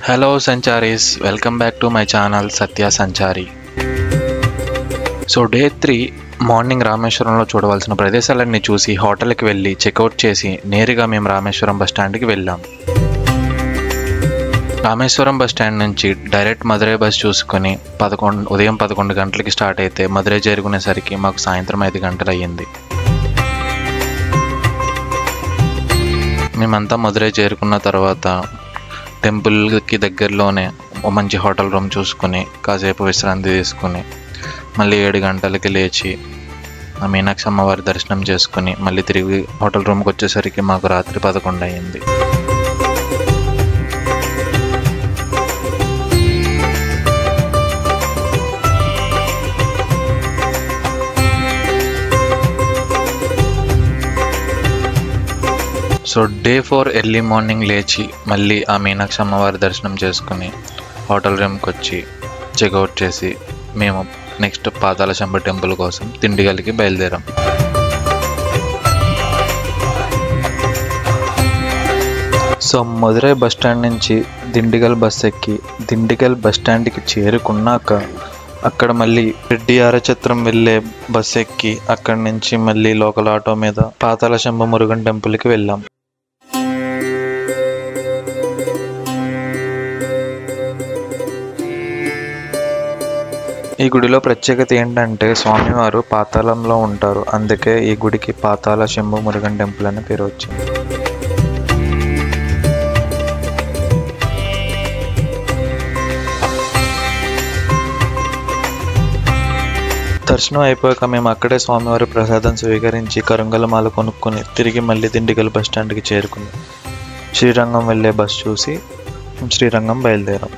Hello Sancharis, welcome back to my channel Satya Sanchari. So day 3 morning రామేశ్వరంలో చూడవలసిన ప్రదేశాలన్నీ చూసి హోటల్కి వెళ్ళి చెక్అవుట్ చేసి నేరుగా మేము రామేశ్వరం బస్ స్టాండ్కి వెళ్ళాం. రామేశ్వరం బస్ స్టాండ్ నుంచి డైరెక్ట్ మధురై బస్ చూసుకొని ఉదయం 11 గంటలకి స్టార్ట్ అయితే మధురై చేరుకునేసరికి మాకు సాయంత్రం 5 గంటలు అయ్యింది. మేమంతా మధురై చేరుకున్న తర్వాత టెంపుల్కి దగ్గరలోనే ఓ మంచి హోటల్ రూమ్ చూసుకుని కాసేపు విశ్రాంతి తీసుకుని మళ్ళీ 7 గంటలకి లేచి మీనాక్షి అమ్మవారి దర్శనం చేసుకుని మళ్ళీ తిరిగి హోటల్ రూమ్కి వచ్చేసరికి మాకు రాత్రి 11 అయ్యింది. సో డే 4 ఎర్లీ మార్నింగ్ లేచి మళ్ళీ ఆ మీనాక్షి అమ్మవారి దర్శనం చేసుకుని హోటల్ రూమ్కి వచ్చి చెక్అవుట్ చేసి మేము నెక్స్ట్ పాతాళ శంభు టెంపుల్ కోసం దిండిగల్కి బయలుదేరాం. సో మధురై బస్ స్టాండ్ నుంచి దిండిగల్ బస్ ఎక్కి దిండిగల్ బస్ స్టాండ్కి చేరుకున్నాక అక్కడ మళ్ళీ రెడ్డి ఆరచత్రం వెళ్ళే బస్ ఎక్కి అక్కడి నుంచి మళ్ళీ లోకల్ ఆటో మీద పాతాళ శంభు మురుగన్ టెంపుల్కి వెళ్ళాం. ఈ గుడిలో ప్రత్యేకత ఏంటంటే స్వామివారు పాతాళంలో ఉంటారు, అందుకే ఈ గుడికి పాతాళ శంభు మురుగన్ టెంపుల్ అని పేరు వచ్చింది. దర్శనం అయిపోయాక మేము అక్కడే స్వామివారి ప్రసాదం స్వీకరించి కరుంగలమాల కొనుక్కొని తిరిగి మళ్ళీ దిండిగల్ బస్ స్టాండ్కి చేరుకుని శ్రీరంగం వెళ్ళే బస్ చూసి శ్రీరంగం బయలుదేరాం.